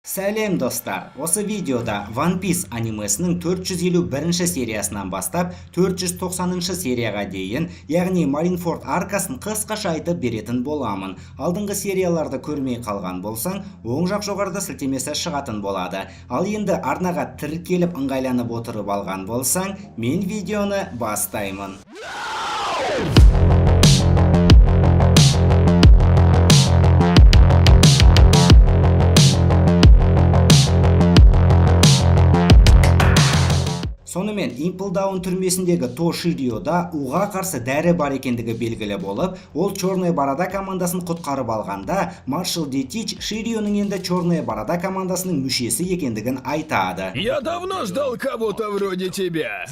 Сәлем достар! Осы видеода One Piece анимесінің 451 сериясынан бастап 490 серияға дейін, яғни Маринфорд аркасын қысқаша айтып беретін боламын. Алдыңғы серияларды көрмей қалған болсаң, оң жақ жоғарыда сілтемесі шығатын болады. Ал енді арнаға тіркеліп ыңғайланып отырып алған болсаң, мен видеоны бастаймын. Сонымен Impel Down түрмесіндегі Тошириода уға қарсы дәрі бар екендігі белгілі болып, ол Черная Борода командасын құтқарып алғанда, Маршал Детич Ширионың енді Черная Борода командасының мүшесі екендігін айтады. Я давно ждал кого-то вроде тебя.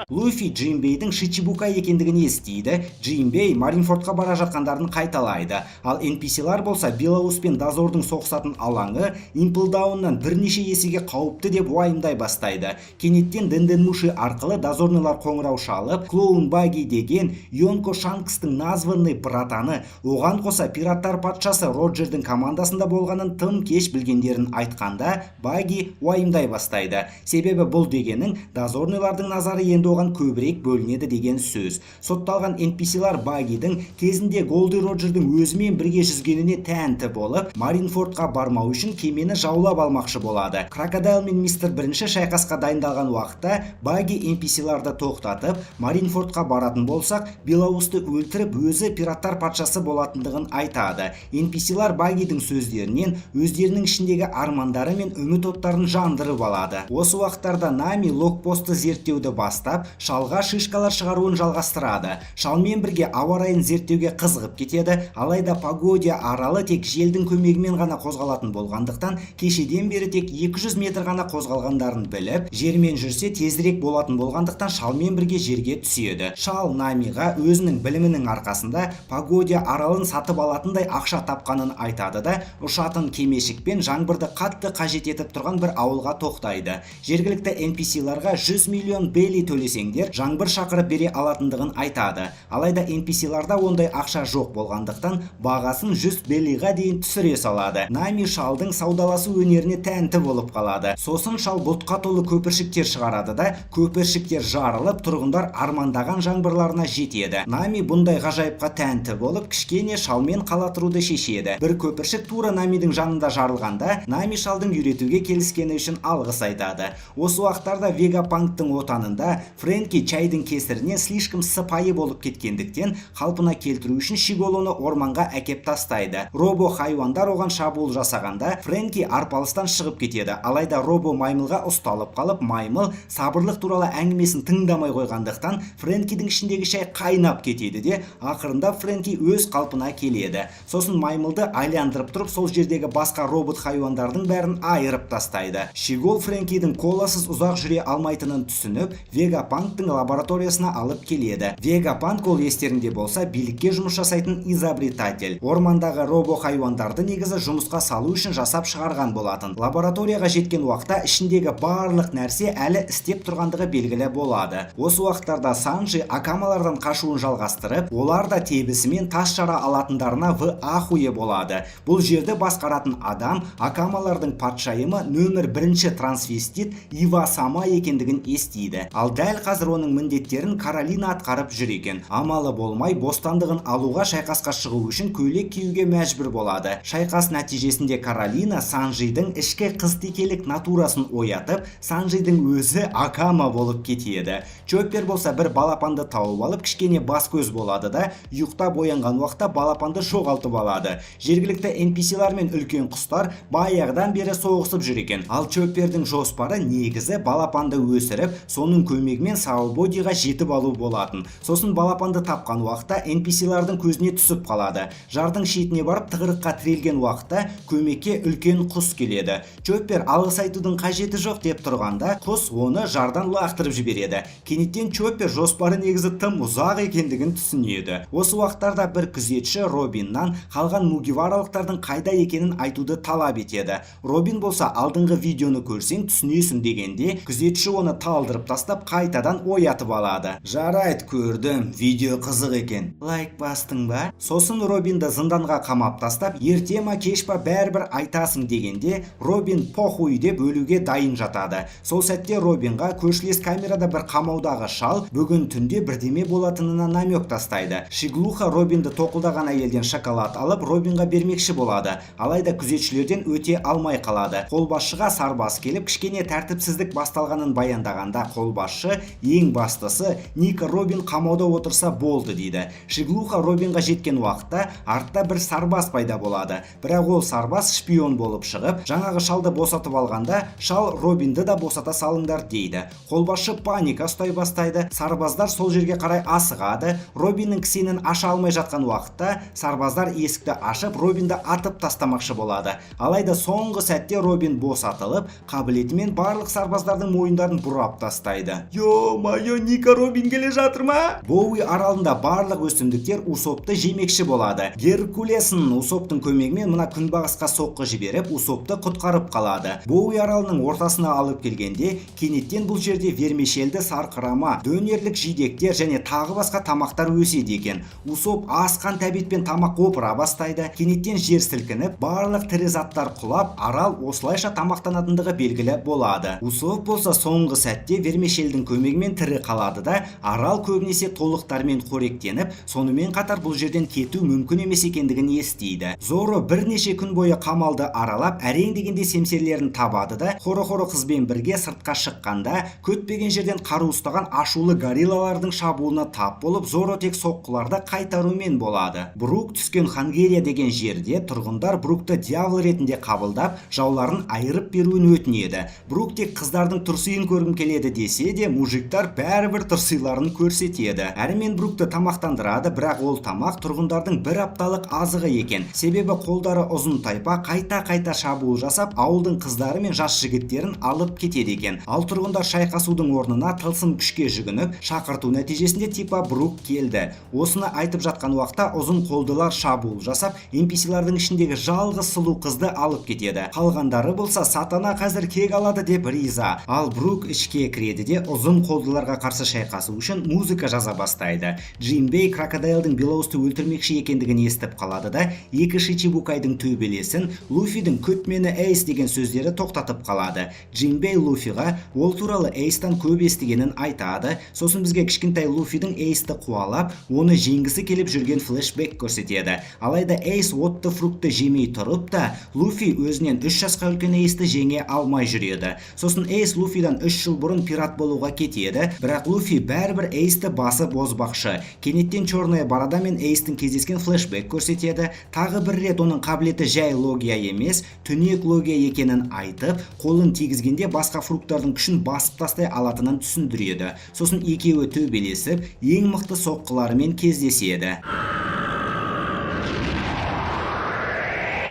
Луфи Джинбейдің Шичибука екендігін естиді. Джинбей Маринфордқа бара жатқандарын қайталайды. Ал NPC-лар болса Белоус пен Дозордың соғысатын алаңы Impel Down'нан бірнеше есеге қауіпті деп уайымдай бастайды. Кенеттен Денденмуши арқылы дозорнылар қоңырау шалып, Клоун Баги деген Йонко Шанкстың названный братаны, оған қоса пираттар патшасы Роджердің командасында болғанын тым кеш білгендерін айтқанда, Баги уайымдай бастайды. Себебі бұл дегенің дозорнылардың назары енді оған көбірек бөлінеді деген сөз. Сотталған NPC-лар Багидің кезінде Голди Роджердің өзімен бірге жүзгеніне тәнті болып, Маринфордқа бармау үшін кемені жаулап алмақшы болады. Крокодайл мен мистер бірінші шайқасқа дайындалған уақытта Баги NPC-ларды тоқтатып, Маринфордқа баратын болсақ, Белоусты өлтіріп, өзі пираттар патшасы болатындығын айтады. NPC-лар Багидің сөздерінен өздерінің ішіндегі армандары мен үміт оттарын жандырып алады. Осы уақыттарда Нами локпосты зерттеуді бастап, шалға шишкалар шығаруын жалғастырады. Шалмен бірге ауа райын зерттеуге қызығып кетеді, алайда Погодия аралы тек желдің көмегімен ғана қозғалатын болғандықтан, кешеден бері тек 200 метр ғана қозғалғандарын біліп, жермен жүрсе тезірек болатын болғандықтан шалмен бірге жерге түседі. Шал Намиға өзінің білімінің арқасында Погодия аралын сатып алатындай ақша тапқанын айтады да, ұшатын кемешікпен жаңбырды қатты қажет етіп тұрған бір ауылға тоқтайды. Жергілікті NPC-ларға 100 миллион бейли төлесеңдер, жаңбыр шақырып бере алатындығын айтады. Алайда NPC-ларда ондай ақша жоқ болғандықтан, бағасын 100 бейлиға дейін түсіре салады. Нами шалдың саудаласу өнеріне тәнті болып қалады. Сосын шал бұлтқа толы көпіршіктер шығарады да, көпіршіктер жарылып, тұрғындар армандаған жаңбырларына жетеді. Нами бұндай ғажайыпқа тәнті болып, кішкене шалмен қала тұруды шешеді. Бір көпіршік тура Намидің жанында жарылғанда, Нами шалдың үйретуге келіскені үшін алғыс айтады. Осы уақыттарда Вегапанктың отанында Фрэнки чайдың кесірінен слишком сыпайы болып кеткендіктен, қалпына келтіру үшін Шиголоны орманға әкеп тастайды. Робо хайуандар оған шабуыл жасағанда, Фрэнки арпалыстан шығып кетеді. Алайда Робо маймылға ұсталып қалып, маймыл сабырлық туралы әңгімесін тыңдамай қойғандықтан, Фрэнкидің ішіндегі шай қайнап кетеді де, ақырында Фрэнки өз қалпына келеді. Сосын маймылды айландырып тұрып, сол жердегі басқа робот хайуандардың бәрін айырып тастайды. Шигол Фрэнкидің коласыз ұзақ жүре алмайтынын түсініп, Вегапанктың лабораториясына алып келеді. Вегапанк ол естерінде болса, билікке жұмыс жасайтын изобретатель. Ормандағы робо хайуандарды негізі жұмысқа салу үшін жасап шығарған болатын. Лабораторияға жеткен уақытта ішіндегі барлық нәрсе әлі істеп тұрғандығы белгілі болады. Осы уақыттарда Санджи акамалардан қашуын жалғастырып, олар да тебісімен тас жара алатындарына в ахуе болады. Бұл жерді басқаратын адам акамалардың патшайымы нөмір 1-ші трансвестит Ива Сама екендігін естиді. Ал дәл қазір оның міндеттерін Каролина атқарып жүр екен. Амалы болмай, бостандығын алуға шайқасқа шығу үшін көйлек киюге мәжбүр болады. Шайқас нәтижесінде Каролина Санджидің ішкі қыз-текелік натурасын оятып, Санджидің өзі акама болып кетеді. Чоппер болса бір балапанды тауып алып, кішкене бас көз болады да, ұйықтап оянған уақытта балапанды жоғалтып алады. Жергілікті NPC-лар мен үлкен құстар баяғыдан бері соғысып жүр екен. Ал Чоппердің жоспары негізі балапанды өсіріп, соның көмегімен Саубодиға жетіп алу болатын. Сосын балапанды тапқан уақытта NPC-лардың көзіне түсіп қалады. Жардың шетіне барып тығырыққа тірелген уақытта көмекке үлкен құс келеді. Чоппер алғыс айтудың қажеті жоқ деп тұрғанда, құс оны жардан лақтырып жібереді. Кенеттен Чоппер жоспары негізі тым ұзақ екендігін түсінеді. Осы уақыттарда бір күзетші Робиннан қалған мугиваралықтардың қайда екенін айтуды талап етеді. Робин болса алдыңғы видеоны көрсең түсінесің дегенде, күзетші оны талдырып тастап қайта қайтадан оятып алады. Жарайды, көрдім, видео қызық екен. Лайк бастың ба? Сосын Робинді зынданға қамап тастап, ерте ма кеш па бәрібір айтасың дегенде, Робин похуй деп өлуге дайын жатады. Сол сәтте Робинға көршілес камерада бір қамаудағы шал бүгін түнде бірдеме болатынына намек тастайды. Шиглуха Робинді тоқылдаған әйелден шоколад алып Робинға бермекші болады. Алайда күзетшілерден өте алмай қалады. Қолбасшыға сарбаз келіп кішкене тәртіпсіздік басталғанын баяндағанда қолбасшы ең бастысы Ника Робин қамауда отырса болды дейді. Шиглуха Робинға жеткен уақытта артта бір сарбаз пайда болады. Бірақ ол сарбаз шпион болып шығып, жаңағы шалды босатып алғанда шал Робинді да босата салыңдар дейді. Қолбасшы паника ұстай бастайды. Сарбаздар сол жерге қарай асығады. Робиннің кісенін аша алмай жатқан уақытта сарбаздар есікті ашып Робинді атып тастамақшы болады. Алайда соңғы сәтте Робин босатылып, қабілетімен барлық сарбаздардың мойындарын бұрап тастайды. Йо-майо, Ника Робин келе жатыр ма? Боуи аралында барлық өсімдіктер Усопты жемекші болады. Геркулесын Усоптың көмегімен мына күнбағысқа соққы жіберіп, Усопты құтқарып қалады. Боуи аралының ортасына алып келгенде, кенеттен бұл жерде вермишелді сарқырама, дөнерлік жидектер және тағы басқа тамақтар өседі екен. Усоп асқан тәбетпен тамақ опыра бастайды. Кенеттен жер сілкініп, барлық тірі заттар құлап, арал осылайша тамақтанатындығы белгілі болады. Усоп болса соңғы сәтте вермишелдің көмегімен тірі қалады да, арал көбінесе толықтармен қоректеніп, сонымен қатар бұл жерден кету мүмкін емес екендігін естиді. Зоро бірнеше күн бойы қамалды аралап, әрең дегенде семсерлерін табады да, Хоро-Хоро қызбен бірге сыртқа шыққанда, көтпеген жерден қару ұстаған ашулы гориллалардың шабуылына тап болып, Зоро тек соққыларды қайтарумен болады. Брук түскен Хангерия деген жерде тұрғындар Брукты дьявол ретінде қабылдап, жауларын айырып беруін өтінеді. Брук тек қыздардың тұрсыйын көргім келеді десе де, мужиктар бәрібір тұрсыйларын көрсетеді. Әрмен Брукты тамақтандырады, бірақ ол тамақ тұрғындардың бір апталық азығы екен. Себебі қолдары ұзын тайпа қайта-қайта шабуыл жасап, ауылдың қыздары мен жас жігіттерін алып кетеді екен. Ал тұрғындар шайқасудың орнына тылсым күшке жүгініп, шақырту нәтижесінде типа Брук келді. Осыны айтып жатқан уақытта ұзын қолдылар шабуыл жасап, NPC-лардың ішіндегі жалғыз сұлу қызды алып кетеді. Қалғандары болса сатана қазір кек алады деп риза. Ал Брук ішке кіреді де ұзын қолдыларға қарсы шайқасу үшін музыка жаза бастайды. Джинбей крокодилдың Белоусты өлтірмекші екендігін естіп қалады да, екі Шичибукайдың төбелесін Луфидің көтмені Эйс деген сөздері тоқтатып қалады. Джинбей Луфиға ол туралы Эйстан көп естігенін айтады. Сосын бізге кішкентай Луфидің Эйсті қуалап, оны жеңгісі келіп жүрген флешбек көрсетеді. Алайда Эйс отты фрукты жемей тұрып та, Луфи өзінен 3 жасқа үлкен Эйсті жеңе алмай жүреді. Сосын Эйс Луфидан 3 жыл бұрын пират болуға кетеді, бірақ Луфи бәрібір Эйсті басы бозбақшы. Кенеттен Черная Борода мен Эйстің кездескен флешбек көрсетеді. Тағы бір рет оның қабілеті жай логия емес, түнек логия екенін айтып, қолын тигізгенде басқа фруктардың күшін басып тастай алатынын түсіндіреді. Сосын екеуі төбелесіп, ең мықты соққыларымен кездеседі.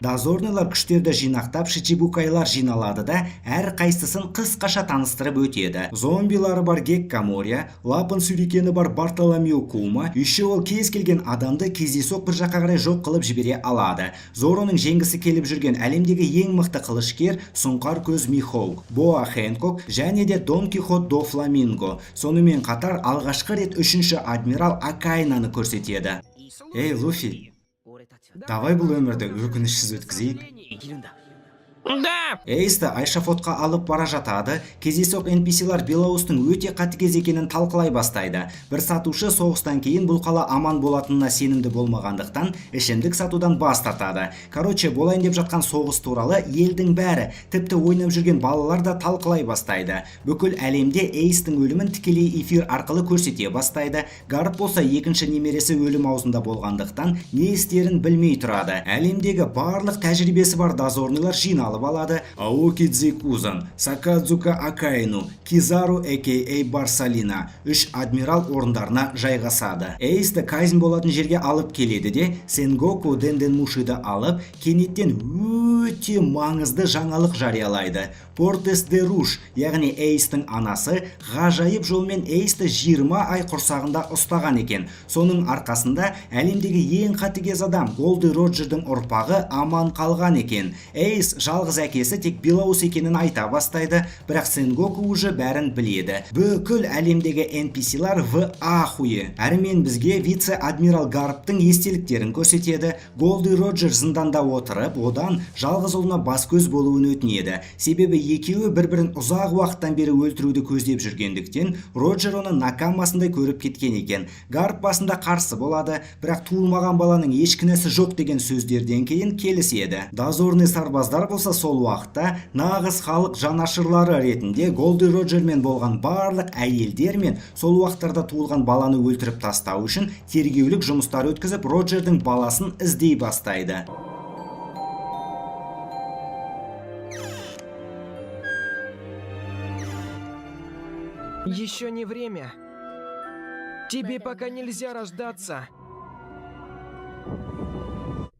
Дозорныйлар күштерді жинақтап, Шичибукайлар жиналады да, әр қайсысын қысқаша таныстырып өтеді. Зомбилары бар Геккамория, Лапын сүйрекені бар Бартоломео Кума, еще ол кез келген адамды кездейсоқ бір жаққа қарай жоқ қылып жібере алады. Зороның жеңгісі келіп жүрген әлемдегі ең мықты қылышкер Сұңқар көз Михоук, Боа Хэнкок және де Дон Кихот до Фламинго. Сонымен қатар алғашқы рет 3-ші адмирал Акайнаны көрсетеді. Эй, Луфи, давай бұл өмірді өкінішсіз өткізейік. Да! Эйсті айшафотқа алып бара жатады. Кездейсоқ NPC-лар Белоустың өте қатыгез екенін талқылай бастайды. Бір сатушы соғыстан кейін бұл қала аман болатынына сенімді болмағандықтан ішімдік сатудан бас тартады. Короче, болайын деп жатқан соғыс туралы елдің бәрі, тіпті ойнап жүрген балалар да талқылай бастайды. Бүкіл әлемде Эйстің өлімін тікелей эфир арқылы көрсете бастайды. Гарп болса екінші немересі өлім аузында болғандықтан не істерін білмей тұрады. Әлемдегі барлық тәжірибесі бар дозорныйлар жиналып алады. Аоки Дзикузан, Сакадзука Акайну, Кизару a.k.a. Барсалина 3 адмирал орындарына жайғасады. Эйсті кайзен болатын жерге алып келеді де, Сенгоку Денденмушиді алып, кенеттен өте маңызды жаңалық жариялайды. Портес де Руш, яғни Эйстің анасы, ғажайып жолмен Эйсті 20 ай құрсағында ұстаған екен. Соның арқасында әлемдегі ең қатыгез адам Голди Роджердің ұрпағы аман қалған екен. Эйс жалғыз жалғыз әкесі тек Белоус екенін айта бастайды, бірақ Сенгоку уже бәрін біледі. Бүкіл әлемдегі NPC-лар в ахуе. Әрмен бізге вице-адмирал Гарптың естеліктерін көрсетеді. Голди Роджер зынданда отырып, одан жалғыз ұлына бас көз болуын өтінеді. Себебі екеуі бір-бірін ұзақ уақыттан бері өлтіруді көздеп жүргендіктен, Роджер оны накамасындай көріп кеткен екен. Гарп басында қарсы болады, бірақ туылмаған баланың ешкінесі жоқ деген сөздерден кейін келіседі. Дозорный сарбаздар болса сол уақытта нағыз халық жанашырлары ретінде Голди Роджермен болған барлық әйелдер мен сол уақыттарда туылған баланы өлтіріп тастау үшін тергеулік жұмыстар өткізіп, Роджердің баласын іздей бастайды. Еще не время. Тебе пока нельзя рождаться.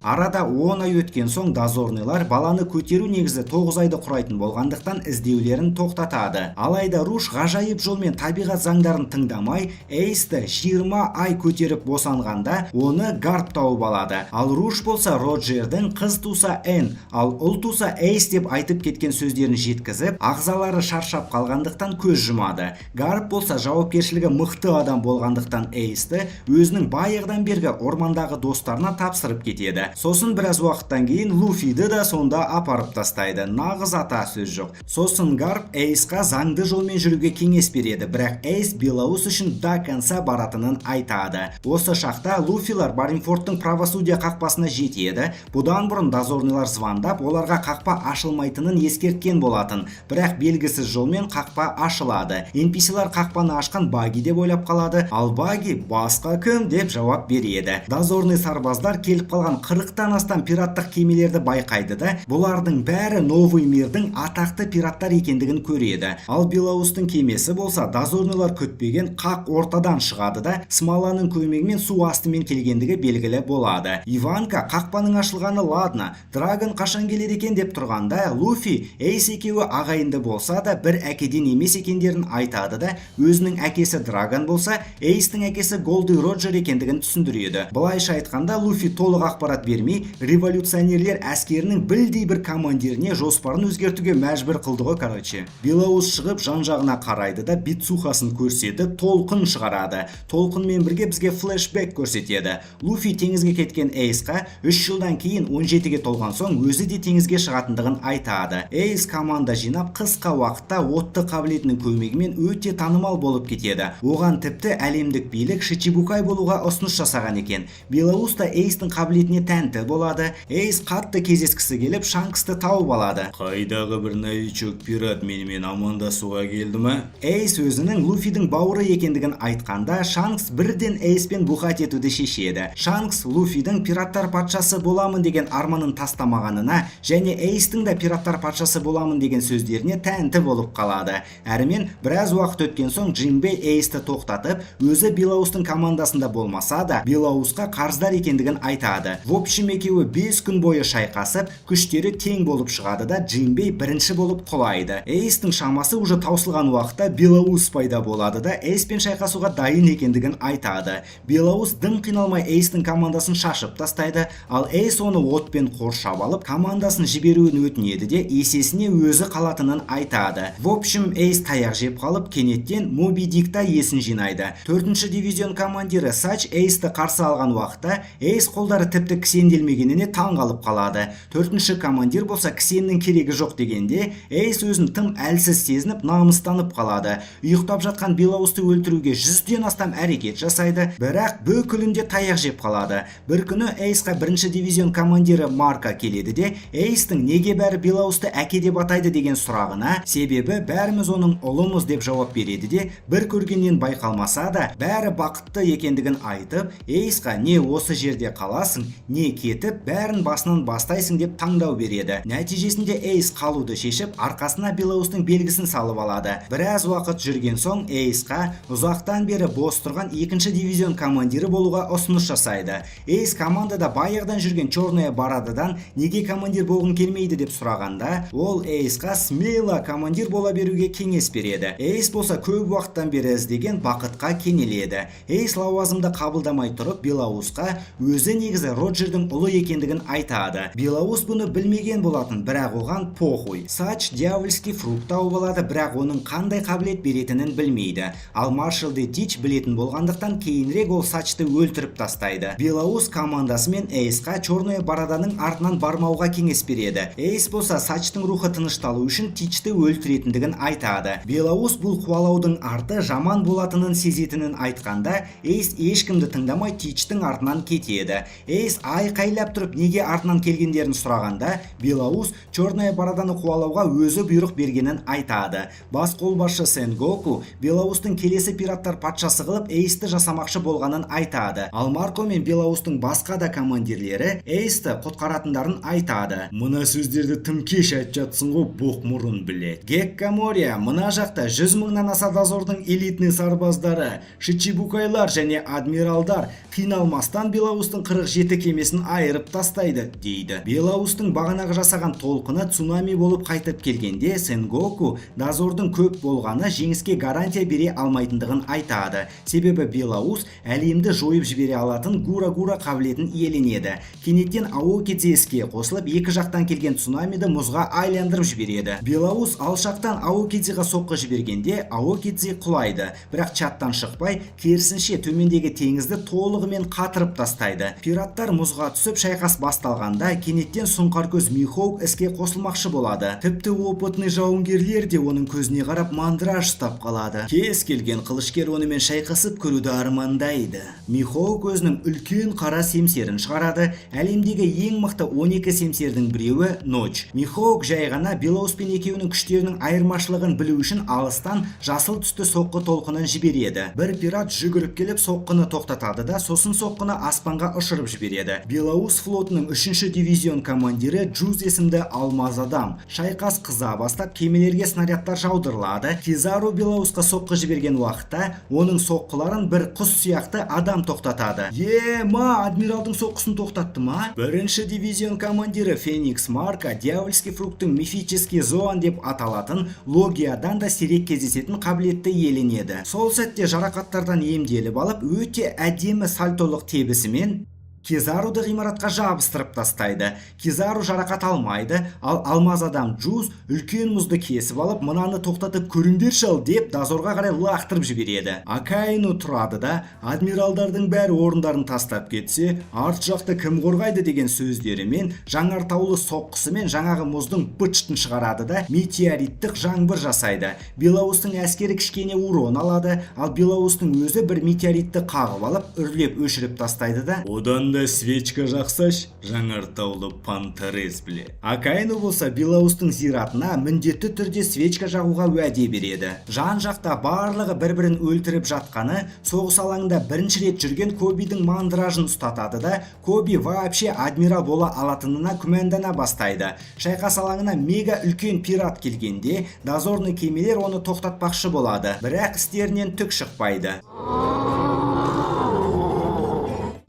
Арада 10 ай өткен соң дозорныйлар баланы көтеру негізі 9 айды құрайтын болғандықтан іздеулерін тоқтатады. Алайда Руш ғажайып жолмен табиғат заңдарын тыңдамай, Эйсті 20 ай көтеріп босанғанда оны Гарп тауып алады. Ал Руш болса Роджердің қыз туса Энн, ал ұл туса Эйс деп айтып кеткен сөздерін жеткізіп, ағзалары шаршап қалғандықтан көз жұмады. Гарп болса жауапкершілігі мықты адам болғандықтан Эйсті өзінің байырдан бергі ормандағы достарына тапсырып кетеді. Сосын біраз уақыттан кейін Луфиді да сонда апарып тастайды. Нағыз ата сөз жоқ. Сосын Гарп Эйсқа заңды жолмен жүруге кеңес береді, бірақ Эйс Белоус үшін до конца баратынын айтады. Осы шақта Луфилар Маринфордтың правосудия қақпасына жетеді. Бұдан бұрын дозорныйлар звондап, оларға қақпа ашылмайтынын ескерткен болатын, бірақ белгісіз жолмен қақпа ашылады. NPC-лар қақпаны ашқан Баги деп ойлап қалады, ал Баги басқа кім деп жауап береді. Дозорный сарбаздар келіп қалған 40-тан астам пираттық кемелерді байқайды да, бұлардың бәрі Новый мирдің атақты пираттар екендігін көреді. Ал Белоустың кемесі болса, дозорныйлар күтпеген қақ ортадан шығады да, смаланың көмегімен су астымен келгендігі белгілі болады. Иванка қақпаның ашылғаны ладно, Драгон қашан келеді екен деп тұрғанда, Луфи Эйс екеуі ағайынды болса да бір әкеден емес екендерін айтады да, өзінің әкесі Драгон болса, Эйстің әкесі Голди Роджер екендігін түсіндіреді. Бұлайша айтқанда, Луфи толық ақпарат бермей, революционерлер әскерінің білдей бір командиріне жоспарын өзгертуге мәжбүр қылды ғой, короче. Белоус шығып жан-жағына қарайды да, битсухасын көрсетіп, толқын шығарады. Толқынмен бірге бізге флешбек көрсетеді. Луфи теңізге кеткен Эйсқа 3 жылдан кейін 17-ге толған соң өзі де теңізге шығатындығын айтады. Эйс команда жинап қысқа уақытта отты қабілетінің көмегімен өте танымал болып кетеді. Оған тіпті әлемдік билік Шичибукай болуға ұсыныс жасаған екен. Белоус та Эйстің қабілетіне тәнті болады. Эйс қатты кездескісі келіп Шанксты тауып алады. Қайдағы бір новичок пират менімен амандасуға келді ма? Эйс өзінің Луфидің бауыры екендігін айтқанда, Шанкс бірден Эйспен бұхат етуді шешеді. Шанкс Луфидің пираттар патшасы боламын деген арманын тастамағанына және Эйстің да пираттар патшасы боламын деген сөздеріне тәнті болып қалады. Әрмен біраз уақыт өткен соң Джинбей Эйсті тоқтатып, өзі Белоустың командасында болмаса да, Белоусқа қарыздар екендігін айтады. В общем, екеуі 5 күн бойы шайқасып, күштері тең болып шығады да, Джинбей бірінші болып құлайды. Эйстің шамасы уже таусылған уақытта Белоус пайда болады да, Эйспен шайқасуға дайын екендігін айтады. Белоус дым қиналмай Эйстің командасын шашып тастайды, ал Эйс оны отпен қоршап алып, командасын жіберуін өтінеді де, есесіне өзі қалатынын айтады. В общем, Эйс таяқ жеп қалып, кенеттен Моби Дикта есін жинайды. 4-ші дивизион командирі Сач Эйсті қарсы алған уақытта, Эйс қолдары тіпті кісенделмегеніне таң қалып қалады. 4-ші командир болса кісеннің керегі жоқ дегенде, Эйс өзін тым әлсіз сезініп, намыстанып қалады. Ұйықтап жатқан Белоусты өлтіруге 100-ден астам әрекет жасайды, бірақ бүкілінде таяқ жеп қалады. Бір күні Эйсқа 1-ші дивизион командирі Марка келеді де, Эйстің неге бәрі Белоусты әке деп атайды деген сұрағына, себебі бәріміз оның ұлымыз деп жауап береді де, бір көргеннен байқалмаса да, бәрі бақытты екендігін айтып, Эйсқа не осы жерде қаласың, не кетіп, бәрін басынан бастайсың деп таңдау береді. Нәтижесінде Эйс қалуды шешіп, арқасына Белоустың белгісін салып алады. Біраз уақыт жүрген соң Эйсқа ұзақтан бері бос тұрған 2-ші дивизион командирі болуға ұсыныс жасайды. Эйс командада байырдан жүрген Черная Барададан неге командир болғың келмейді деп сұрағанда, ол Эйсқа смело командир бола беруге кеңес береді. Эйс болса көп уақыттан бері іздеген бақытқа кенеледі. Эйс лауазымды қабылдамай тұрып, Белоусқа өзі негізі Роджердің күштердің ұлы екендігін айтады. Белоус бұны білмеген болатын, бірақ оған похуй. Сач дьявольский фрукт тауып алады, бірақ оның қандай қабілет беретінін білмейді. Ал Маршал де Тич білетін болғандықтан кейінірек ол Сачты өлтіріп тастайды. Белоус командасы мен Эйсқа черная бороданың артынан бармауға кеңес береді. Эйс болса Сачтың рухы тынышталу үшін Тичті өлтіретіндігін айтады. Белоус бұл қуалаудың арты жаман болатынын сезетінін айтқанда, Эйс ешкімді тыңдамай Тичтің артынан кетеді. Эйс айқайлап тұрып неге артынан келгендерін сұрағанда, Белоус черная бороданы қуалауға өзі бұйрық бергенін айтады. Бас қолбасшы Сенгоку Белоустың келесі пираттар патшасы қылып Эйсті жасамақшы болғанын айтады. Ал Марко мен Белоустың басқа да командирлері Эйсті құтқаратындарын айтады. Мына сөздерді тым кеш айтып жатсың ғой, боқ мұрын білет. Гекка Мория мына жақта 100 мыңнан аса дозордың элитный сарбаздары, шичибукайлар және адмиралдар қиналмастан Белоустың 47 кемесін айырып тастайды, дейді. Белоустың бағанағы жасаған толқыны цунами болып қайтып келгенде Сенгоку дозордың көп болғаны жеңіске гарантия бере алмайтындығын айтады. Себебі Белоус әлемді жойып жібере алатын гура-гура қабілетін иеленеді. Кенеттен Аокидзе іске қосылып, екі жақтан келген цунамиді мұзға айландырып жібереді. Белоус алшақтан Аокидзеға соққы жібергенде Аокидзе құлайды, бірақ чаттан шықпай, керісінше төмендегі теңізді толығымен қатырып тастайды. Пираттар мұзға түсіп шайқас басталғанда кенеттен сұңқар көз Михоук іске қосылмақшы болады. Тіпті опытный жауынгерлер де оның көзіне қарап мандраж ұстап қалады. Кез келген қылышкер онымен шайқасып көруді армандайды. Михоук өзінің үлкен қара семсерін шығарады. Әлемдегі ең мықты 12 семсердің біреуі Ноч. Михоук жай ғана Белоус пен екеуінің күштерінің айырмашылығын білу үшін алыстан жасыл түсті соққы толқынын жібереді. Бір пират жүгіріп келіп соққыны тоқтатады да сосын соққыны аспанға ұшырып жібереді. Белоус флотының 3-ші дивизион командирі Джуз есімді алмаз адам. Шайқас қыза бастап, кемелерге снарядтар жаудырылады. Кизару Белоусқа соққы жіберген уақытта оның соққыларын бір құс сияқты адам тоқтатады. Адмиралдың соққысын тоқтатты ма? 1-ші дивизион командирі Феникс Марка дьявольский фруктың мифический зоан деп аталатын логиядан да сирек кездесетін қабілетті иеленеді. Сол сәтте жарақаттардан емделіп алып, өте әдемі сальтолық тебісімен Кизаруды ғимаратқа жабыстырып тастайды. Кизару жарақат алмайды, ал алмаз адам Джуз үлкен мұзды кесіп алып, мынаны тоқтатып көріңдерші ал деп дозорға қарай лақтырып жібереді. Акаину тұрады да, адмиралдардың бәрі орындарын тастап кетсе, арт жақты кім қорғайды деген сөздерімен, жаңартаулы соққысымен жаңағы мұздың бытшытын шығарады да, метеориттік жаңбыр жасайды. Белоустың әскері кішкене урон алады, ал Белоустың өзі бір метеоритті қағып алып, үрлеп өшіріп тастайды да, Одан да свечка жақсаш, жаңартаулы панторез біле. Акаину болса Белоустың зиратына міндетті түрде свечка жағуға уәде береді. Жан жақта барлығы бір-бірін өлтіріп жатқаны, соғыс алаңында бірінші рет жүрген Кобидің мандражын ұстатады да, Коби вообще адмирал бола алатынына күмәндана бастайды. Шайқас алаңына мега үлкен пират келгенде, дозорный кемелер оны тоқтатпақшы болады, бірақ істерінен түк шықпайды.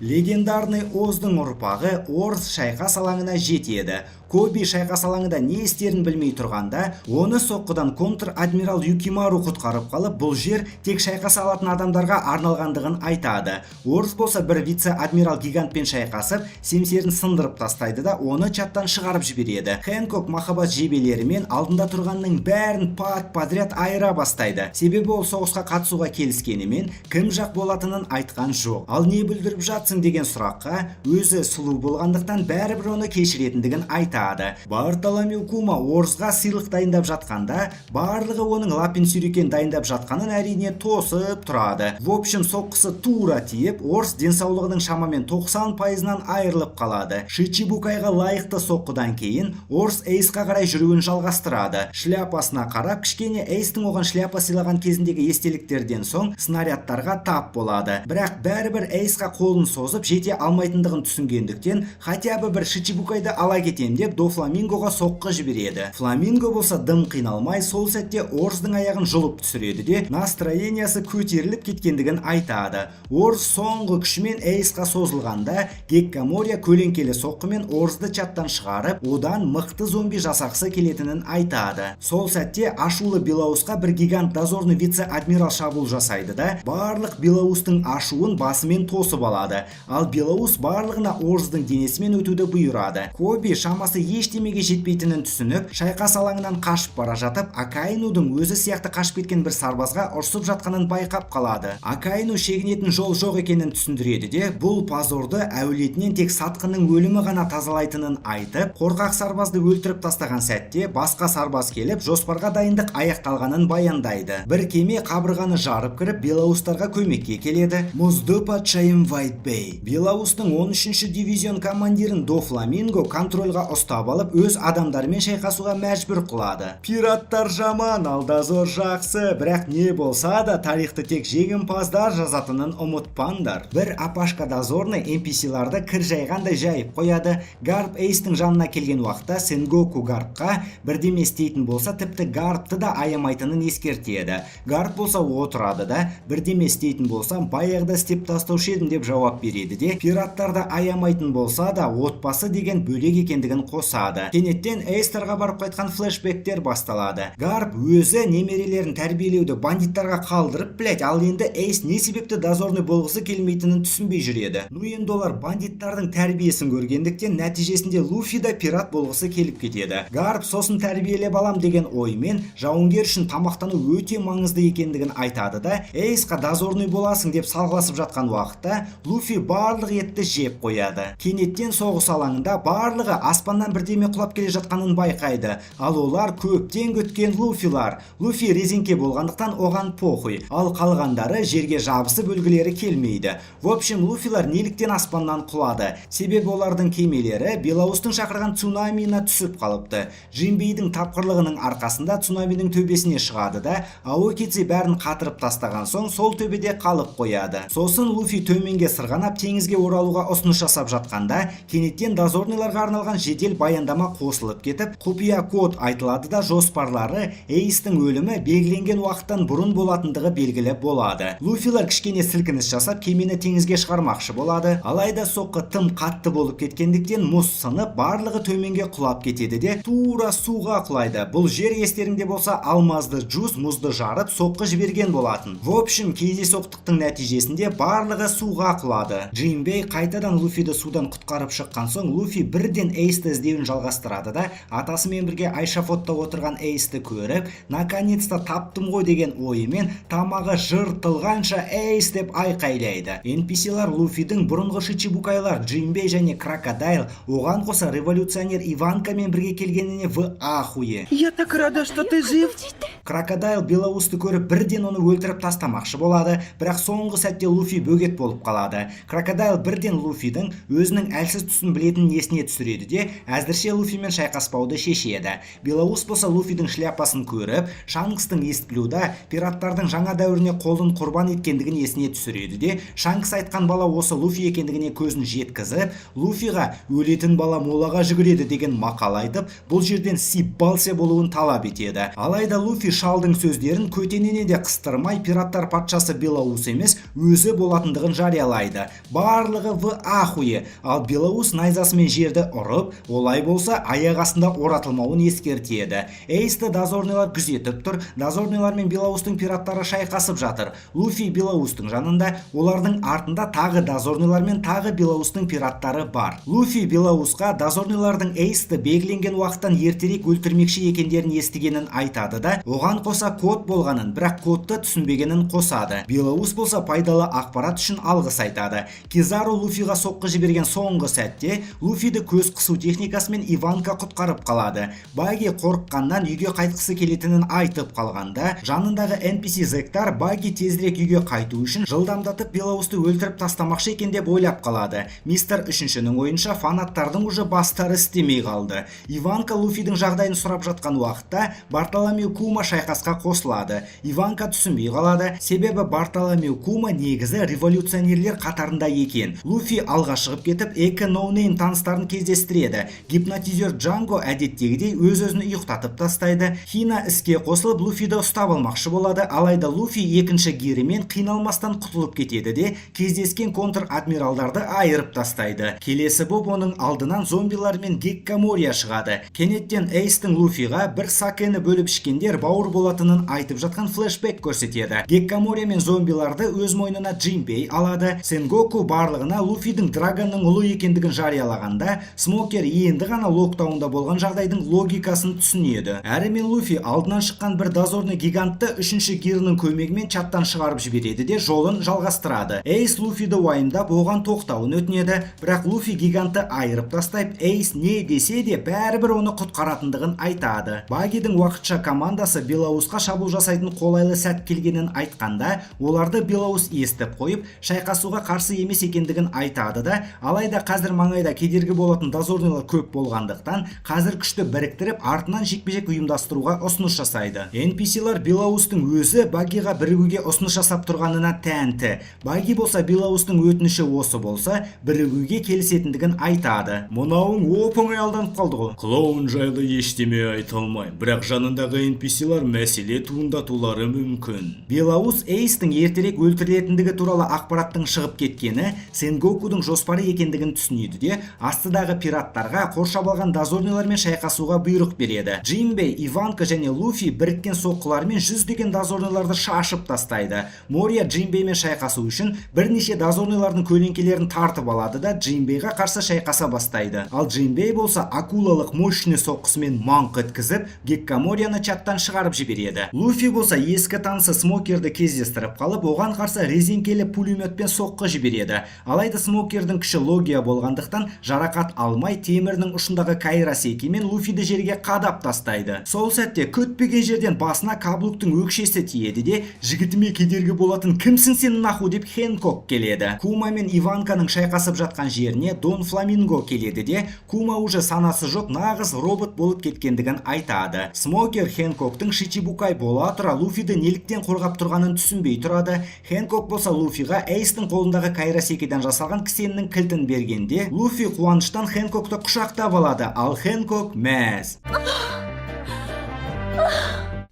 Легендарный Оздың ұрпағы Орз шайқас алаңына жетеді. Коби шайқас алаңында не істерін білмей тұрғанда, оны соққыдан контр-адмирал Юкимару құтқарып қалып, бұл жер тек шайқас алатын адамдарға арналғандығын айтады. Орз болса бір вице-адмирал гигантпен шайқасып, семсерін сындырып тастайды да, оны чаттан шығарып жібереді. Хэнкок махаббат жебелерімен алдында тұрғанның бәрін подряд айыра бастайды. Себебі ол соғысқа қатысуға келіскенімен, кім жақ болатынын айтқан жоқ. Ал не бүлдіріп жатсың деген сұраққа, өзі сұлу болғандықтан бәрібір оны кешіретіндігін айтады. Бартоломеу Кума Орзға сыйлық дайындап жатқанда, барлығы оның лапин сүйрекен дайындап жатқанын әрине тосып тұрады. В общем, соққысы тура тиіп, Орз денсаулығының шамамен 90%-нан айырылып қалады. Шичибукайға лайықты соққыдан кейін Орз Эйсқа қарай жүруін жалғастырады. Шляпасына қарап, кішкене Эйстің оған шляпа сыйлаған кезіндегі естеліктерден соң снарядтарға тап болады. Бірақ бәрібір Эйсқа қолын созып жете алмайтындығын түсінгендіктен, хотя бы бір Шичибукайды ала кетем деп деп Дофламингоға соққы жібереді. Фламинго болса дым қиналмай сол сәтте Орздың аяғын жұлып түсіреді де настроениясы көтеріліп кеткендігін айтады. Орз соңғы күшімен Эйсқа созылғанда Геккамория көлеңкелі соққымен Орзды чаттан шығарып, одан мықты зомби жасақсы келетінін айтады. Сол сәтте ашулы Белоусқа бір гигант дозорный вице-адмирал шабуыл жасайды да барлық Белоустың ашуын басымен тосып алады. Ал Белоус барлығына Орздың денесімен өтуді бұйырады. Коби шамасы ештемеге жетпейтінін түсініп, шайқас алаңынан қашып бара жатып, Акаинудың өзі сияқты қашып кеткен бір сарбазға ұрсып жатқанын байқап қалады. Акаину шегінетін жол жоқ екенін түсіндіреді де, бұл позорды әулетінен тек сатқының өлімі ғана тазалайтынын айтып, қорқақ сарбазды өлтіріп тастаған сәтте басқа сарбаз келіп, жоспарға дайындық аяқталғанын баяндайды. Бір кеме қабырғаны жарып кіріп, Белоустарға көмекке келеді. Мұзды патшайым White Bay. Белоустың 13-ші дивизион командирін Дофламинго контрольға ұстап алып, өз адамдарымен шайқасуға мәжбүр қылады. Пираттар жаман, ал дозор жақсы, бірақ не болса да тарихты тек жеңімпаздар жазатынын ұмытпаңдар. Бір апашка дозорный NPC-ларды кір жайғандай жайып қояды. Гарп Эйстің жанына келген уақытта Сенгоку Гарпқа бірдеме істейтін болса, тіпті Гарпты да аямайтынын ескертеді. Гарп болса отырады да, бірдеме істейтін болсам, баяғыда істеп тастаушы едім деп жауап береді де, пираттарды аямайтын болса да, отбасы деген бөлек екендігін қосады. Кенеттен Эйстарға барып қайтқан флешбектер басталады. Гарп өзі немерелерін тәрбиелеуді бандиттарға қалдырып, ал енді Эйс не себепті дозорный болғысы келмейтінін түсінбей жүреді. Ну енді олар бандиттардың тәрбиесін көргендіктен нәтижесінде Луфи да пират болғысы келіп кетеді. Гарп сосын тәрбиелеп алам деген оймен жауынгер үшін тамақтану өте маңызды екендігін айтады да, Эйсқа дозорный боласың деп салғыласып жатқан уақытта Луфи барлық етті жеп қояды. Кенеттен соғыс алаңында барлығы аспаннан бірдеме құлап келе жатқанын байқайды. Ал олар көптен күткен Луфилар. Луфи резеңке болғандықтан оған похуй, ал қалғандары жерге жабысып өлгілері келмейді. В общем, Луфилар неліктен аспаннан құлады? Себебі олардың кемелері Белоустың шақырған цунамиына түсіп қалыпты. Джинбейдің тапқырлығының арқасында цунамидің төбесіне шығады да, Аокидзе бәрін қатырып тастаған соң сол төбеде қалып қояды. Сосын Луфи төменге сырғанап теңізге оралуға ұсыныс жасап жатқанда, кенеттен дозорныйларға арналған жедел баяндама қосылып кетіп, құпия код айтылады да жоспарлары Эйстің өлімі белгіленген уақыттан бұрын болатындығы белгілі болады. Луфилар кішкене сілкініс жасап кемені теңізге шығармақшы болады. Алайда соққы тым қатты болып кеткендіктен мұз сынып, барлығы төменге құлап кетеді де тура суға құлайды. Бұл жер естеріңде болса, алмазды джуз мұзды жарып соққы жіберген болатын. В общем, кездейсоқтықтың нәтижесінде барлығы суға құлады. Джинбей қайтадан Луфиді судан құтқарып шыққан соң, Луфи бірден Эйсті іздеуін жалғастырады да, атасымен бірге айшафотта отырған Эйсті көріп, наконец-то таптым ғой деген ойымен тамағы жыртылғанша Эйс деп айқайлайды. NPC-лар Луфидің бұрынғы шичибукайлар Джинбей және Крокодайл, оған қоса революционер Иванкамен бірге келгеніне в ахуе. Я так рада, что ты жив. Крокодайл Белоусты көріп бірден оны өлтіріп тастамақшы болады, бірақ соңғы сәтте Луфи бөгет болып қалады. Крокодайл бірден Луфидің өзінің әлсіз тұсын білетін есіне түсіреді де, әзірше Луфимен шайқаспауды шешеді. Белоус болса Луфидің шляпасын көріп, Шанкстың естілуді пираттардың жаңа дәуіріне қолын құрбан еткендігін есіне түсіреді де, Шанкс айтқан бала осы Луфи екендігіне көзін жеткізіп, Луфиға өлетін бала молаға жүгіреді деген мақал айтып, бұл жерден сипбалсе болуын талап етеді. Алайда Луфи шалдың сөздерін көтеніне де қыстырмай, пираттар патшасы Белоус емес, өзі болатындығын жариялайды. Барлығы в ахуе, ал Белоус найзасымен жерді ұрып, олай болса аяқ астында оратылмауын ескертеді. Эйсті дозорныйлар күзетіп тұр, дозорныйлар мен Белоустың пираттары шайқасып жатыр. Луфи Белоустың жанында, олардың артында тағы дозорныйлар мен тағы Белоустың пираттары бар. Луфи Белоусқа дозорныйлардың Эйсті белгіленген уақыттан ертерек өлтірмекші екендерін естігенін айтады да, оған қоса код болғанын, бірақ кодты түсінбегенін қосады. Белоус болса пайдалы ақпарат үшін алғыс айтады. Кизару Луфиға соққы жіберген соңғы сәтте Луфиді көз қысу техникасымен Иванка құтқарып қалады. Баги қорыққаннан үйге қайтқысы келетінін айтып қалғанда, жанындағы NPC Зектар Баги тезірек үйге қайту үшін жылдамдатып Белоусты өлтіріп тастамақшы екен деп ойлап қалады. Мистер 3-шінің ойынша фанаттардың уже бастары істемей қалды. Иванка Луфидің жағдайын сұрап жатқан уақытта Бартоломеу Кума шайқасқа қосылады. Иванка түсінбей қалады, себебі Бартоломеу Кума негізі революционерлер қатарында екен. Луфи алға шығып кетіп, екі ноунейм таныстарын кездестіреді. Гипнотизер Джанго әдеттегідей өз-өзін ұйықтатып тастайды. Хина іске қосылып, Луфиді ұстап алмақшы болады, алайда Луфи екінші гирімен қиналмастан құтылып кетеді де, кездескен контр-адмиралдарды айырып тастайды. Келесі боп оның алдынан зомбилар мен Геккамория шығады. Кенеттен Эйстің Луфиға бір сакені бөліп ішкендер бауыр болатынын айтып жатқан флешбек көрсетеді. Геккамория мен зомбиларды өз мойнына Джинбей алады. Сенгоку барлығына Луфидің драгонның ұлы екендігін жариялағанда, Смокер енді ғана локдаунда болған жағдайдың логикасын түсінеді. Әрі мен Луфи алдынан шыққан бір дозорный гигантты үшінші гирінің көмегімен чаттан шығарып жібереді де жолын жалғастырады. Эйс Луфиді уайымдап оған тоқтауын өтінеді, бірақ Луфи гигантты айырып тастайып, Эйс не десе де бәрібір оны құтқаратындығын айтады. Багидің уақытша командасы Белоусқа шабуыл жасайтын қолайлы сәт келгенін айтқанда, оларды Белоус естіп қойып, шайқасуға қарсы емес екендігін айтады да, алайда қазір маңайда кедергі болатын дозорныйлар көп болғандықтан, қазір күшті біріктіріп, артынан жекпе-жек ұйымдастыруға ұсыныс жасайды. NPC-лар Белоустың өзі Багиға бірігуге ұсыныс жасап тұрғанына тәнті. Баги болса Белоустың өтініші осы болса, бірігуге келісетіндігін айтады. Мынауың оп-оңай алданып қалды ғой. Клоун жайлы ештеме айта алмаймын, бірақ жанындағы NPC-лар мәселе туындатулары мүмкін. Белоус Эйстің ертерек өлтірілетіндігі туралы ақпараттың шығып кеткені Сенгокудың жоспары екендігін түсінеді де, астыдағы пираттарға қоршап алған дозорныйлармен шайқасуға бұйрық береді. Джинбей, Иванка және Луфи біріккен соққылармен жүздеген дозорныйларды шашып тастайды. Мория Джинбеймен шайқасу үшін бірнеше дозорныйлардың көлеңкелерін тартып алады да Джинбейға қарсы шайқаса бастайды. Ал Джинбей болса акулалық мощный соққысымен маңқ еткізіп, Геккаморияны чаттан шығарып жібереді. Луфи болса ескі танысы Смокерді кездестіріп қалып, оған қарсы резеңкелі пулеметпен соққы жібереді. Алайда Смокердің күші логия болғандықтан жарақат алмай темірдің ұшындағы Кайрасеки мен Луфиді жерге қадап тастайды. Сол сәтте күтпеген жерден басына каблуктың өкшесі тиеді де, жігітіме кедергі болатын кімсің сен наху деп Хэнкок келеді. Кума мен Иванканың шайқасып жатқан жеріне Дон Фламинго келеді де, Кума уже санасы жоқ нағыз робот болып кеткендігін айтады. Смокер Хэнкоктың Шичибукай бола тұра Луфиді неліктен қорғап тұрғанын түсінбей тұрады. Хэнкок болса Луфиға Эйстің қолындағы Кайрасекиден жасалған кісеннің кілтін бергенде, Луфи қуаныштан Хэнкокты құшақтап алады, ал Хэнкок мәз.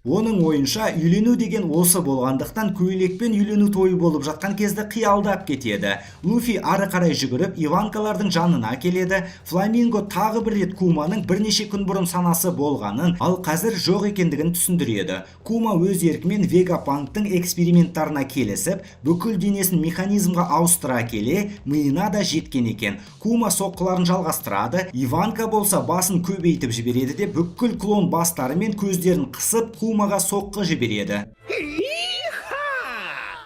Оның ойынша үйлену деген осы болғандықтан көйлекпен үйлену тойы болып жатқан кезді қиялдап кетеді. Луфи ары қарай жүгіріп Иванкалардың жанына келеді. Фламинго тағы бір рет Куманың бірнеше күн бұрын санасы болғанын, ал қазір жоқ екендігін түсіндіреді. Кума өз еркімен Вегапанктың эксперименттарына келісіп, бүкіл денесін механизмға ауыстыра келе, миына да жеткен екен. Кума соққыларын жалғастырады. Иванка болса басын көбейтіп жібереді де, бүкіл клон бастары мен көздерін қысып Кумаға соққы жібереді.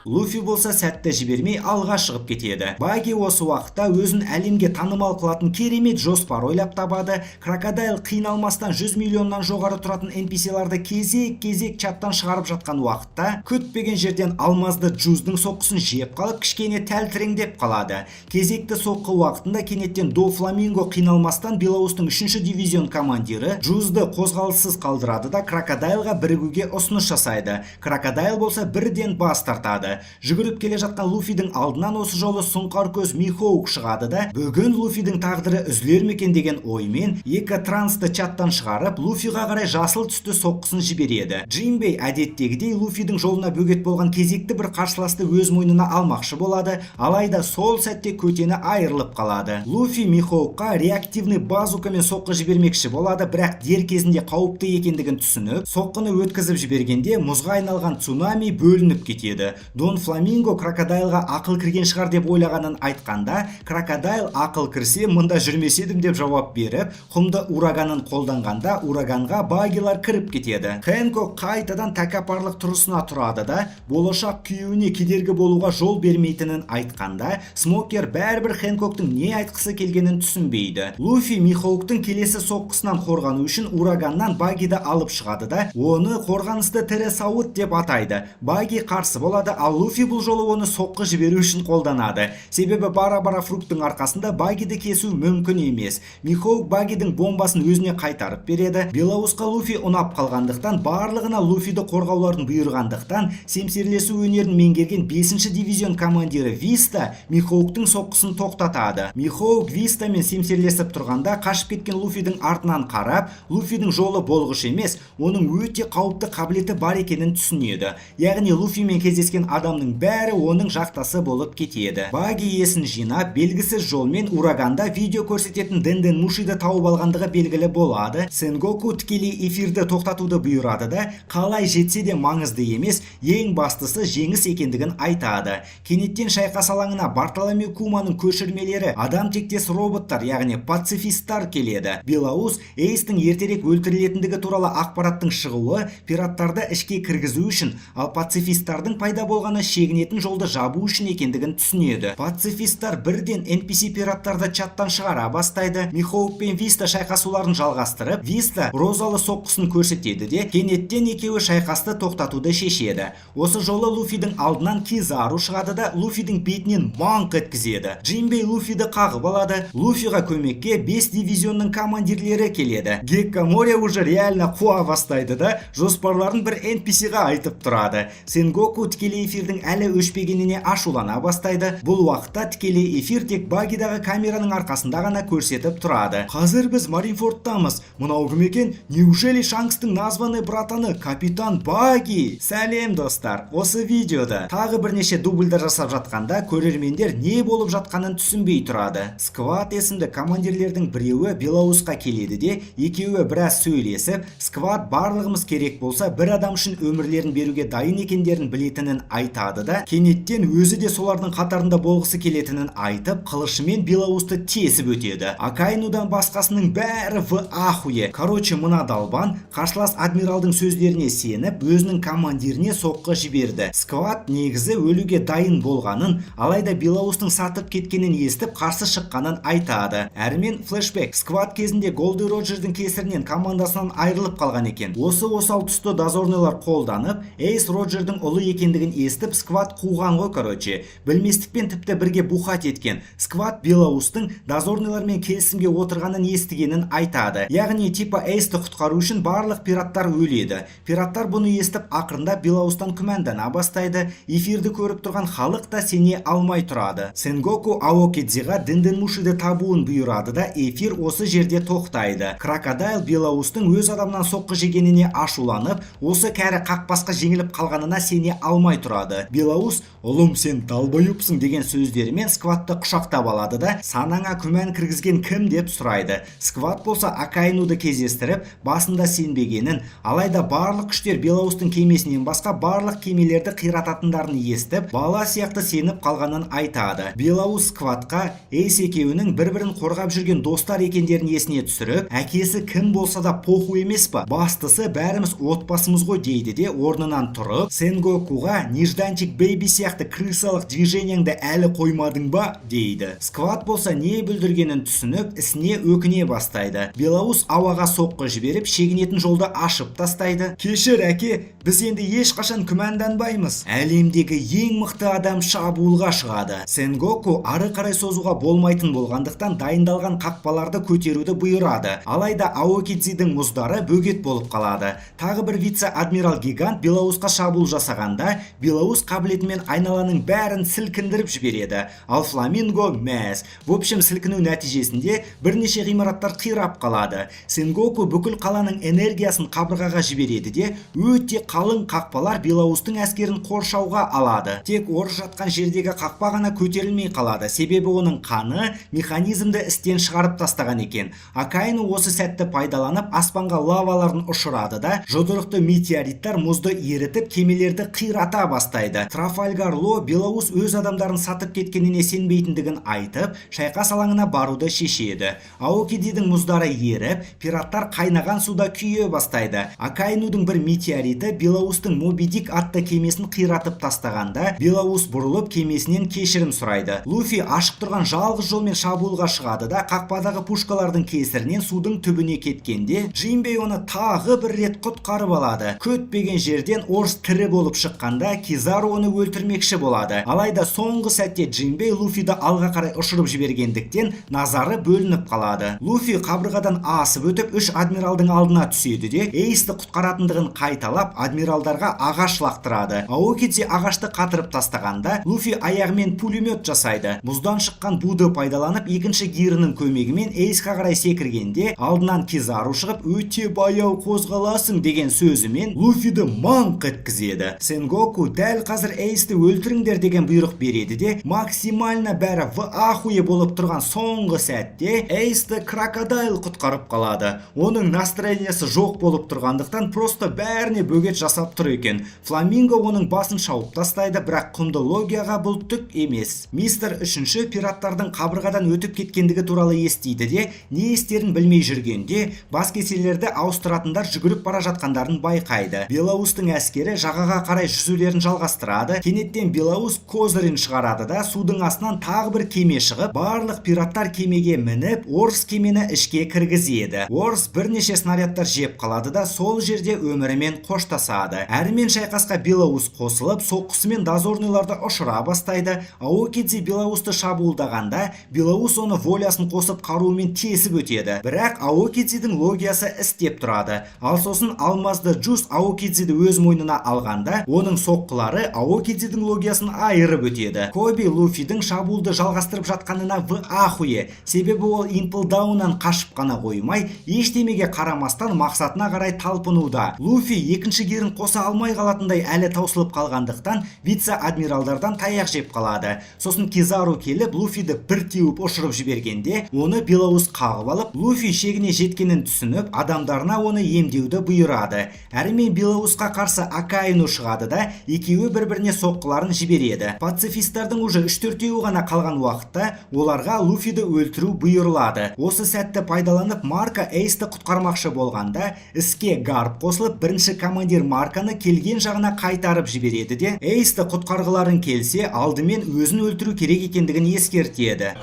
Луфи болса сәтті жібермей алға шығып кетеді. Баги осы уақытта өзін әлемге танымал қылатын керемет жоспар ойлап табады. Крокодайл қиналмастан 100 миллионнан жоғары тұратын NPC-ларды кезек-кезек чаттан шығарып жатқан уақытта, күтпеген жерден алмазды Джуздың соққысын жеп қалып, кішкене тәлтіреңдеп қалады. Кезекті соққы уақытында кенеттен До Фламинго қиналмастан Белоустың 3-ші дивизион командирі Джузды қозғалыссыз қалдырады да Крокодайлға бірігуге ұсыныс жасайды. Крокодайл болса бірден бас тартады. Жүгіріп келе жатқан Луфидің алдынан осы жолы сұңқар көз Михоук шығады да, бүгін Луфидің тағдыры үзілер мекен деген оймен екі трансты чаттан шығарып, Луфиға қарай жасыл түсті соққысын жібереді. Джинбей әдеттегідей Луфидің жолына бөгет болған кезекті бір қарсыласты өз мойнына алмақшы болады, алайда сол сәтте көтені айырылып қалады. Луфи Михоукқа реактивный базукамен соққы жібермекші болады, бірақ дер кезінде қауіпті екендігін түсініп, соққыны өткізіп жібергенде мұзға айналған цунами бөлініп кетеді. Дон Фламинго Крокодайлға ақыл кірген шығар деп ойлағанын айтқанда, Крокодайл ақыл кірсе мұнда жүрмес едім деп жауап беріп, құмды ураганын қолданғанда ураганға багилар кіріп кетеді. Хэнкок қайтадан тәкаппарлық тұрысына тұрады да, болашақ күйеуіне кедергі болуға жол бермейтінін айтқанда, Смокер бәрібір Хэнкоктың не айтқысы келгенін түсінбейді. Луфи Михоуктың келесі соққысынан қорғану үшін ураганнан багиді алып шығады да, оны қорғанысты тірі сауыт деп атайды. Баги қарсы болады, ал Луфи бұл жолы оны соққы жіберу үшін қолданады. Себебі бара-бара Фруктың арқасында Багиді кесу мүмкін емес. Михоук Багидің бомбасын өзіне қайтарып береді. Белоусқа Луфи ұнап қалғандықтан, барлығына Луфиді қорғауларын бұйырғандықтан, семсерлесу өнерін меңгерген 5-ші дивизион командирі Виста Михоуктың соққысын тоқтатады. Михоук Вистамен семсерлесіп тұрғанда, қашып кеткен Луфидің артынан қарап, Луфидің жолы болғыш емес, оның өте қауіпті қабілеті бар екенін түсінеді. Яғни Луфимен кездескен адамның бәрі оның жақтасы болып кетеді. Баги есін жинап, белгісіз жолмен ураганда видео көрсететін Денден Мушиді тауып алғандығы белгілі болады. Сенгоку тікелей эфирді тоқтатуды бұйырады да, қалай жетсе де маңызды емес, ең бастысы жеңіс екендігін айтады. Кенеттен шайқас алаңына Бартоломеу Куманың көшірмелері адам тектес роботтар, яғни пацифисттар келеді. Белоус Эйстің ертерек өлтірілетіндігі туралы ақпараттың шығуы пираттарды ішке кіргізу үшін, ал пацифисттардың пайда болғаны шегінетін жолды жабу үшін екендігін түсінеді. Пацифисттар бірден NPC пираттарды чаттан шығара бастайды. Михоук пен Виста шайқасуларын жалғастырып, Виста розалы соққысын көрсетеді де, кенеттен екеуі шайқасты тоқтатуды шешеді. Осы жолы Луфидің алдынан Кизару шығады да Луфидің бетінен маңқ еткізеді. Джимбей Луфиді қағып алады. Луфиға көмекке 5 дивизионның командирлері келеді. Геккамори уже реально қуа бастайды да, жоспарларын бір NPC-ға айтып тұрады. Сенгоку тікелей эфирдің әлі өшпегеніне ашулана бастайды. Бұл уақытта тікелей эфир тек Багидағы камераның арқасында ғана көрсетіп тұрады. Қазір біз Маринфордтамыз. Мынау кім екен? Неужели Шанкстың названный братаны капитан Баги? Сәлем достар. Осы видеода тағы бірнеше дубльдар жасап жатқанда көрермендер не болып жатқанын түсінбей тұрады. Сквад есімді командирлердің біреуі Белоусқа келеді де, екеуі біраз сөйлесіп, Сквад барлығымыз керек болса бір адам үшін өмірлерін беруге дайын екендерін білетінін айтады да, кенеттен өзі де солардың қатарында болғысы келетінін айтып, қылышымен Белоусты тесіп өтеді. Акайнудан басқасының бәрі в ахуе. Короче, мына далбан қарсылас адмиралдың сөздеріне сеніп, өзінің командиріне соққы жіберді. Сквад негізі өлуге дайын болғанын, алайда Белоустың сатып кеткенін естіп, қарсы шыққанын айтады. Әрмен флешбек. Сквад кезінде Голди Роджердің кесірінен командасынан айырылып қалған екен. Осы осал тұсты дозорныйлар қолданып, Эйс Роджердің ұлы екендігін естіп, Сквад қуған ғой, короче. Білместікпен тіпті бірге бухат еткен. Сквад Белоустың дозорныйлармен келісімге отырғанын естігенін айтады. Яғни типа Эйсті құтқару үшін барлық пираттар өледі. Пираттар бұны естіп, ақырында Белоустан күмәндана бастайды. Эфирді көріп тұрған халық та сене алмай тұрады. Сенгоку Аокидзиға Денден Мушиді табуын бұйырады да, эфир осы жерде тоқтайды. Крокодайл Белоустың өз адамнан соққы жегеніне ашуланып, осы кәрі қақпасқа жеңіліп қалғанына сене алмай тұрады. Белоус, ұлым сен далбайыпсың деген сөздерімен Сквадты құшақтап алады да, санаңа күмән кіргізген кім деп сұрайды. Сквад болса Акайнуды кездестіріп, басында сенбегенін, алайда барлық күштер Белоустың кемесінен басқа барлық кемелерді қирататындарын естіп, бала сияқты сеніп қалғанын айтады. Белоус Сквадқа Эйс екеуінің бір-бірін қорғап жүрген достар екендерін есіне түсіріп, әкесі кім болса да поху емес па? Бастысы бәріміз отбасымыз ғой дейді де, орнынан тұрып, Сенгокуға нежданчик бейби сияқты крысалық движенияңды әлі қоймадың ба? дейді. Сквад болса не бүлдіргенін түсініп, ісіне өкіне бастайды. Белоус ауаға соққы жіберіп, шегінетін жолды ашып тастайды. Кешір әке, біз енді ешқашан күмәнданбаймыз. Әлемдегі ең мықты адам шабуылға шығады. Сенгоку ары қарай созуға болмайтын болғандықтан дайындалған қақпаларды көтеруді бұйырады. Алайда Аокидзидің мұздары бөгет болып қалады. Тағы бір вице-адмирал Гигант Белоусқа шабуыл жасағанда, Белоус қабілетімен айналаның бәрін сілкіндіріп жібереді. Ал Фламинго мәз. В общем, сілкіну нәтижесінде бірнеше ғимараттар қирап қалады. Сенгоку бүкіл қаланың энергиясын қабырғаға жібереді де, өте қалың қақпалар Белоустың әскерін қоршауға алады. Тек орыс жатқан жердегі қақпа ғана көтерілмей қалады, себебі оның қаны механизмді істен шығарып тастаған екен. Акайну осы сәтті пайдаланып, аспанға лаваларын ұшырады да, жұдырықты метеориттар мұзды ерітіп, кемелерді қирата бастайды. Трафальгар Ло Белоус өз адамдарын сатып кеткеніне сенбейтіндігін айтып, шайқас алаңына баруды шешеді. Аокидзидің мұздары еріп, пираттар қайнаған суда күйе бастайды. Акайнудың бір метеориті Белоустың Моби Дик атты кемесін қиратып тастағанда, Белоус бұрылып кемесінен кешірім сұрайды. Луфи ашық тұрған жалғыз жолмен шабуылға шығады да, қақпадағы пушкалардың кесірінен судың түбіне кеткенде, Джимбей оны тағы бір рет құтқарып алады. Көтпеген жерден орыс тірі болып шыққанда, Кизару оны өлтірмекші болады. Алайда соңғы сәтте Джинбей Луфиді алға қарай ұшырып жібергендіктен назары бөлініп қалады. Луфи қабырғадан асып өтіп 3 адмиралдың алдына түседі де Эйсті құтқаратындығын қайталап адмиралдарға ағаш лақтырады. Аокидзи ағашты қатырып тастағанда Луфи аяғымен пулемет жасайды. Мұздан шыққан буды пайдаланып екінші гирінің көмегімен Эйсқа қарай секіргенде алдынан Кизару шығып өте баяу қозғаласың деген сөзімен Луфиді маңқ еткізеді. Сенгоку дәл қазір Эйсті өлтіріңдер деген бұйрық береді де максимально бәрі в ахуе болып тұрған соңғы сәтте Эйсті крокодайл құтқарып қалады. Оның настроениясы жоқ болып тұрғандықтан просто бәріне бөгет жасап тұр екен. Фламинго оның басын шауып тастайды, бірақ құнды логияға бұл түк емес. Мистер үшінші пираттардың қабырғадан өтіп кеткендігі туралы естиді де не естерін білмей жүргенде бас кеселерді ауыстыратындар жүгіріп бара жатқандарын байқайды. Белаустың әскері жағаға қарай жүзулерін жалғастырады. Кенеттен Белаус козырин шығарады да судың астынан тағы бір кеме шығып, барлық пираттар кемеге мініп, Орс кемені ішке кіргізеді. Орс бірнеше снарядтар жеп қалады да сол жерде өмірімен қоштасады. Әрмен шайқасқа Белаус қосылып, соққысымен дозорныйларды ұшыра бастайды. Аокидзи Белаусты шабуылдағанда, Белаус оны волясын қосып қаруымен тесіп өтеді. Бірақ Аокидзидің логиясы істеп тұрады. Ал сосын алмазды Джус Аокидзиді өз мойнына алғанда, оның соққылары Аокидзидің логиясын айырып өтеді. Коби Луфидің шабуылды жалғастырып жатқанына в ахуе. Себебі ол Имплдауннан қашып қана қоймай, ештемеге қарамастан мақсатына қарай талпынуда. Луфи екінші герін қоса алмай қалатындай әлі таусылып қалғандықтан вице-адмиралдардан таяқ жеп қалады. Сосын Кизару келіп Луфиді бір теуіп ұшырып жібергенде, оны Белаус қағып алып, Луфи шегіне жеткенін түсініп, адамдарына оны емдеуді бұйырады. Әрмен Белаусқа қарсы Акаину шығады да екеуі бір-біріне соққыларын жібереді. Пацифисттардың уже 3-4 ғана қалған уақытта оларға Луфиді өлтіру бұйырылады. Осы сәтті пайдаланып Марка Эйсті құтқармақшы болғанда, іске Гарп қосылып бірінші командир Марканы келген жағына қайтарып жібереді де Эйсті құтқарғыларын келсе алдымен өзін өлтіру керек екендігін ескертеді.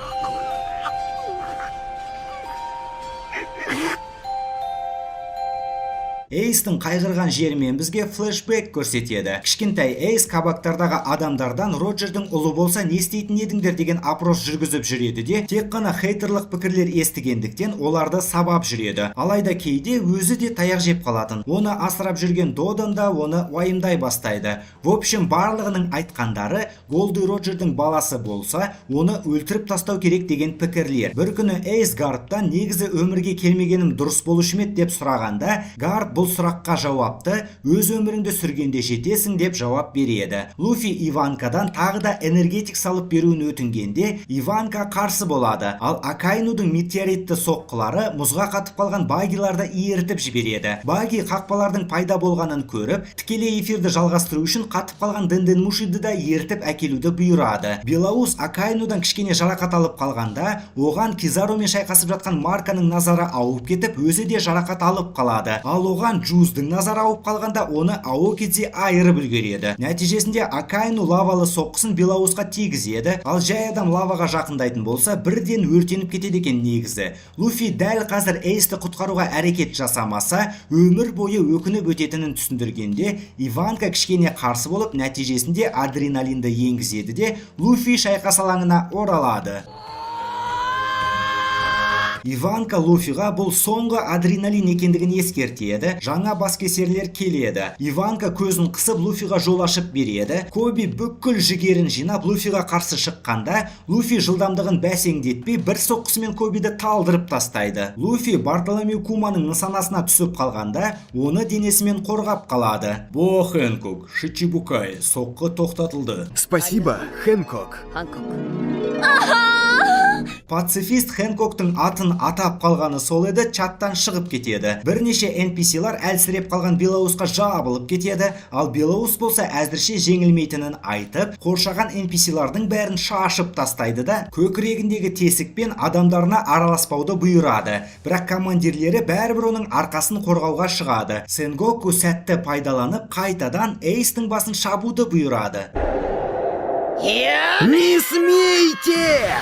Эйстің қайғырған жерімен бізге флешбек көрсетеді. Кішкентай Эйс кабактардағы адамдардан Роджердің ұлы болса не істейтін едіңдер деген опрос жүргізіп жүреді де тек қана хейтерлік пікірлер естігендіктен оларды сабап жүреді. Алайда кейде өзі де таяқ жеп қалатын. Оны асырап жүрген Додан да оны уайымдай бастайды. В общем, барлығының айтқандары Голди Роджердің баласы болса, оны өлтіріп тастау керек деген пікірлер. Бір күні Эйс Гарптан негізі өмірге келмегенім дұрыс болушы ма еді деп сұрағанда, Гарп бұл сұраққа жауапты өз өміріңді сүргенде жетесің деп жауап береді. Луфи Иванкадан тағы да энергетик салып беруін өтінгенде Иванка қарсы болады. Ал Акайнудың метеоритті соққылары мұзға қатып қалған багиларды иіртіп жібереді. Баги қақпалардың пайда болғанын көріп, тікелей эфирді жалғастыру үшін қатып қалған Денден Мушиді да иіртіп әкелуді бұйырады. Белаус Акайнудан кішкене жарақат алып қалғанда, оған Кизарумен шайқасып жатқан Марканың назары ауып кетіп, өзі де жарақат алып қалады. Ал оған Джуздың назары ауып қалғанда оны Аокидзи айырып үлгереді. Нәтижесінде Акайну лавалы соққысын Белаусқа тигізеді, ал жай адам лаваға жақындайтын болса бірден өртеніп кетеді екен негізі. Луфи дәл қазір Эйсті құтқаруға әрекет жасамаса, өмір бойы өкініп өтетінін түсіндіргенде, Иванка кішкене қарсы болып, нәтижесінде адреналинді енгізеді де Луфи шайқас алаңына оралады. Иванка Луфиға бұл соңғы адреналин екендігін ескертеді, жаңа баскесерлер келеді. Иванка көзін қысып Луфиға жол ашып береді. Коби бүкіл жігерін жинап Луфиға қарсы шыққанда, Луфи жылдамдығын бәсеңдетпей бір соққысымен Кобиді талдырып тастайды. Луфи Бартоломеу Куманың нысанасына түсіп қалғанда, оны денесімен қорғап қалады. Бо Хэнкок, Шичибукай, соққы тоқтатылды. Спасибо, Хэнкок. Пацифист Хэнкоктың атын атап қалғаны сол еді, чаттан шығып кетеді. Бірнеше NPC-лар әлсіреп қалған Белаусқа жабылып кетеді, ал Белаус болса әзірше жеңілмейтінін айтып, қоршаған NPC-лардың бәрін шашып тастайды да, көкірегіндегі тесікпен адамдарына араласпауды бұйырады. Бірақ командирлері бәрібір оның арқасын қорғауға шығады. Сенгоку сәтті пайдаланып, қайтадан Эйстің басын шабуды бұйырады. Не смейте!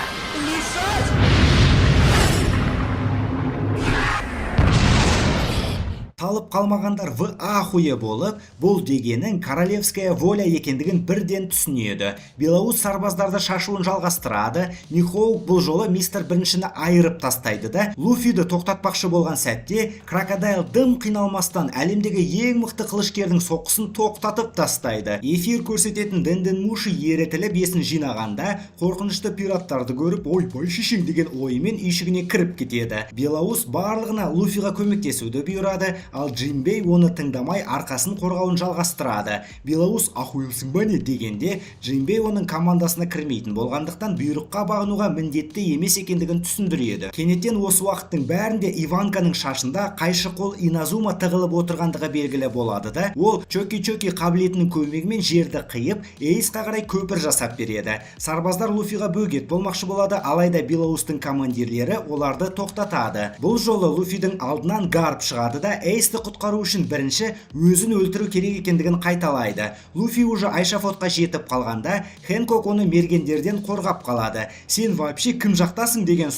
талып қалмағандар в ахуе болып, бұл дегенің королевская воля екендігін бірден түсінеді. Белоус сарбаздарды шашуын жалғастырады. Михоук бұл жолы мистер біріншіні айырып тастайды да, Луфиді тоқтатпақшы болған сәтте, крокодайл дым қиналмастан әлемдегі ең мықты қылышкердің соққысын тоқтатып тастайды. Эфир көрсететін Дэнден Муши еретіліп есін жинағанда, қорқынышты пираттарды көріп, ойбай шешең деген ойымен үйшігіне кіріп кетеді. Белоус барлығына Луфиға көмектесуді бұйырады, ал Джинбей оны тыңдамай арқасын қорғауын жалғастырады. Белоус ахуйлсың ба не дегенде, Джинбей оның командасына кірмейтін болғандықтан бұйрыққа бағынуға міндетті емес екендігін түсіндіреді. Кенеттен осы уақыттың бәрінде Иванканың шашында қайшы қол Иназума тығылып отырғандығы белгілі болады да, ол чоки-чоки қабілетінің көмегімен жерді қиып, Эйсқа қарай көпір жасап береді. Сарбаздар Луфиға бөгет болмақшы болады, алайда Белоустың командирлері оларды тоқтатады. Бұл жолы Луфидің алдынан Гарп шығады да, Эйсті құтқару үшін бірінші өзін өлтіру керек екендігін қайталайды. Луфи уже Айшафотқа жетіп қалғанда, Хэнкок оны мергендерден қорғап қалады. Сен вообще кім жақтасың деген